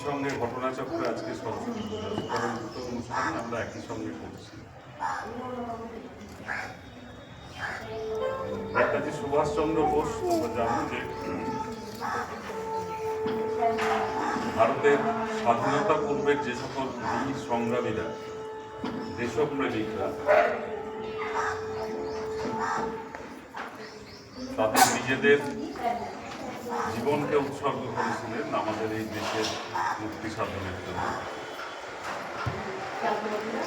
সঙ্গে ঘটনাচক্রে আজকে সংস্করণযুক্ত অনুষ্ঠান আমরা একই সঙ্গে করছি। নেতাজি সুভাষচন্দ্র বোস তোমরা জানো যে ভারতের স্বাধীনতা পূর্বের যে সকল বীর সংগ্রামীরা, দেশপ্রেমিকরা তাদের নিজেদের জীবনকে উৎসর্গ করেছিলেন আমাদের এই দেশের মুক্তি সাধনের জন্য।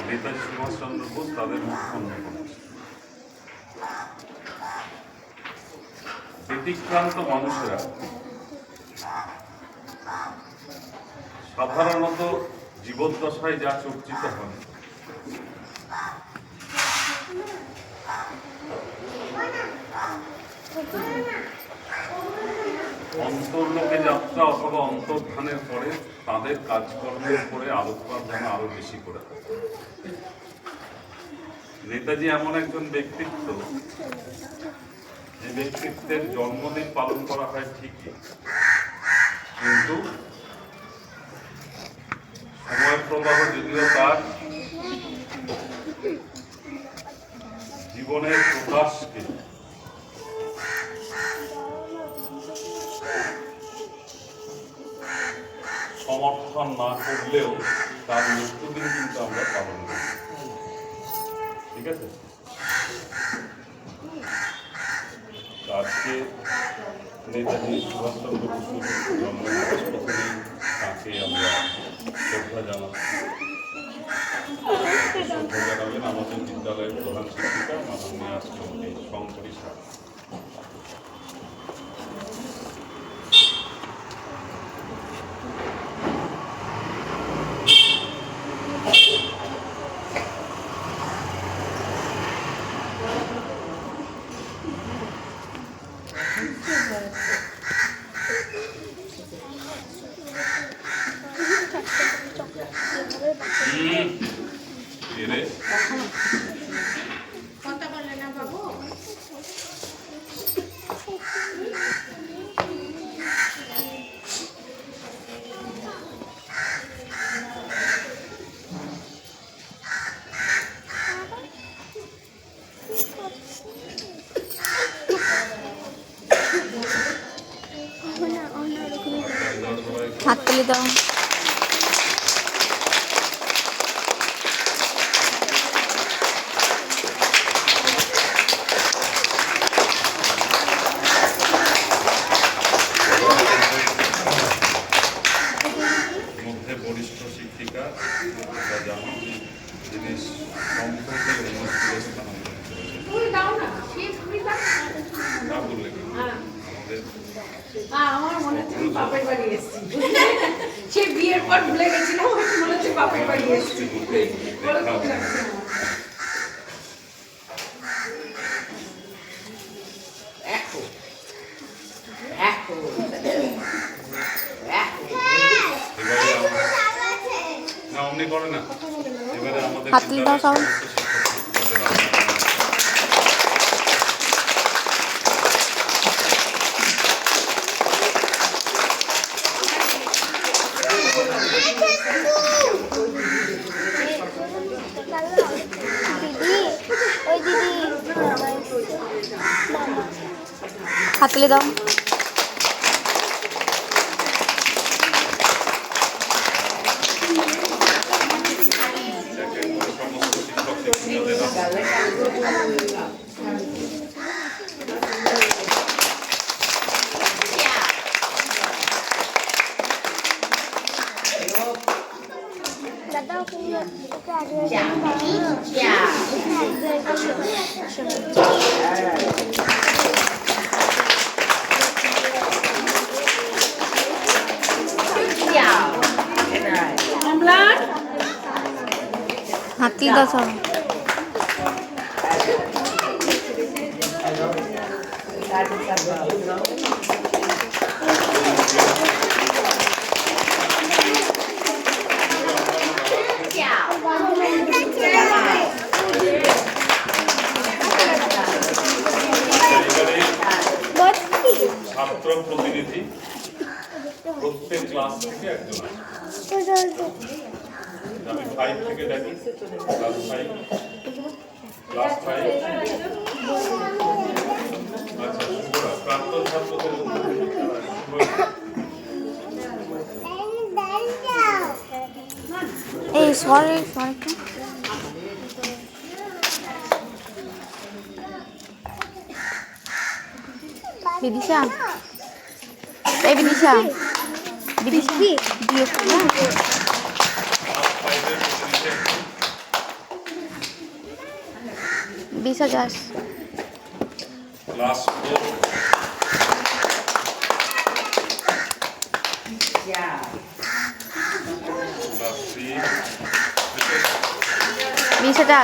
নেতাজি সুভাষচন্দ্র বোস তাদের উৎপন্ন করেছেন। ব্যতিক্রান্ত মানুষেরা সাধারণত জীবদ্দশায় যা চর্চিত হন অন্তর্লোকে যাত্রা অথবা অন্তর্ধানের পরে তাদের কাজকর্মের উপরে আলোকপাত যেন আরো বেশি করে। নেতাজি এমন একজন ব্যক্তিত্ব, যে ব্যক্তিত্বের জন্মদিন পালন করা হয় ঠিকই, কিন্তু সময় প্রবাহ যদিও তার জীবনের প্রকাশকে সমর্থন না করলেও তার মৃত্যুদিন কিন্তু আমরা পালন করি। ঠিক আছে, আজকে নেতাজি সুভাষচন্দ্র বসুর জন্মদিবস, প্রথমেই তাকে আমরা শ্রদ্ধা জানাচ্ছি। শ্রদ্ধা জানাবেন আমাদের বিদ্যালয়ের প্রধান শিক্ষিকা মাননীয়া শ্রীমতী শঙ্করী স্যার। কথা বলে না বাবু। হাততালি দাও। মধ্যে বরিষ্ঠ শিক্ষিকা জানো, যিনি সম্প্রতি অন্য স্কুলে স্থানান্তরিত করেছেন। না বললে আমার মনে হচ্ছে বাপের বাড়ি এসেছি। সে বিয়ের পর ভুলে গেছিলাম, মনে হচ্ছে বাপের বাড়ি এসেছি। না অমনি করে না। এবারে আমাদের হাততালি দাও সবাই। হাততালি দাও। হাততালি দাও সবাই। ছাত্র প্রতিনিধি প্রত্যেক ক্লাস থেকে একজন আছে। আমি 5 থেকে ডাকি, ক্লাস 5, ক্লাস 5। আচ্ছা, শুভরা প্রাক্তন ছাত্রদের মধ্যে এই সরি সরি বিদিশা, এই বিদিশা, বিদিশা দিয়ে বিশা যাস ক্লাস 4, ক্লাস 3, বিশাটা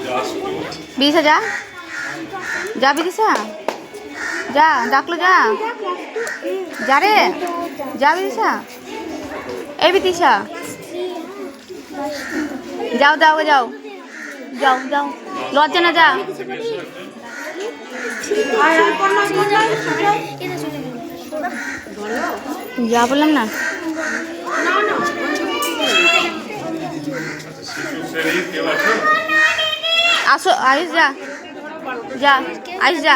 ক্লাস 2, বিশা যা যা বিদিশা যা ডাকলো যা যা রে যা বিদিশা, এই বিদিশা যাও যাও যাও যাও যাও লজ্জা না যা যা বললাম না শিশু শ্রেণীর কেউ আছে? আসো আয়ুষ যা যা আয়ুষ যা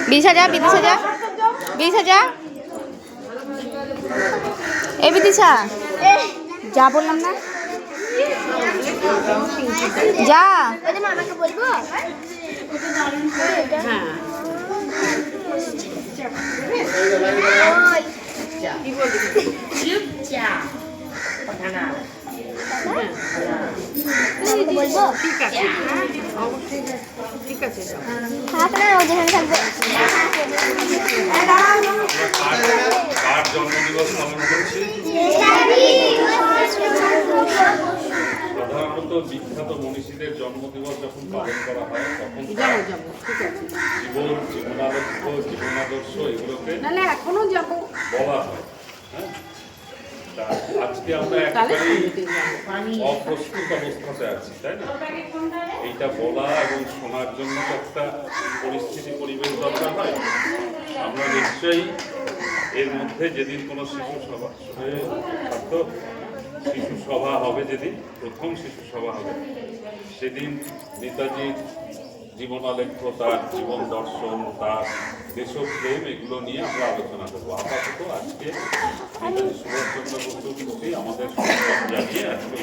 বিদিশা যা বিদিশা যা বিদিশা যা এই বিদিশা যা বললাম না যা আমাকে বলবো হ্যাঁ কি বলবি? কথা না। বলবো ঠিক আছে, অবশ্যই ঠিক আছে যাও। আপনার যেখানে থাকবে কার জন্মদিবস পালন করছি? সাধারণত বিখ্যাত মনীষীদের জন্মদিবস যখন পালন করা হয় তখন তার যাবো যাবো ঠিক আছে, জীবনাদর্শ এগুলোকে নাহলে এখনো যাবো। বলা হয়। হ্যাঁ, তা আজকে আমরা তাহলে একেবারেই শুনতে যাবো। অপ্রস্তুত অবস্থাতে আছি, তাই না? এইটা বলা এবং শোনার জন্য তো একটা পরিস্থিতি পরিবেশ দরকার হয়। আমরা নিশ্চয়ই এর মধ্যে যেদিন কোনো শিশু সভা শিশু সভা হবে, যেদিন প্রথম শিশু সভা হবে সেদিন নেতাজির জীবনালেখ্য, তার জীবন দর্শন, তার দেশপ্রেম এগুলো নিয়ে আমরা আলোচনা করবো। আপাতত আজকে নেতাজি সুভাষচন্দ্র বসুর প্রতি আমাদের সম্মান জানিয়ে আজকে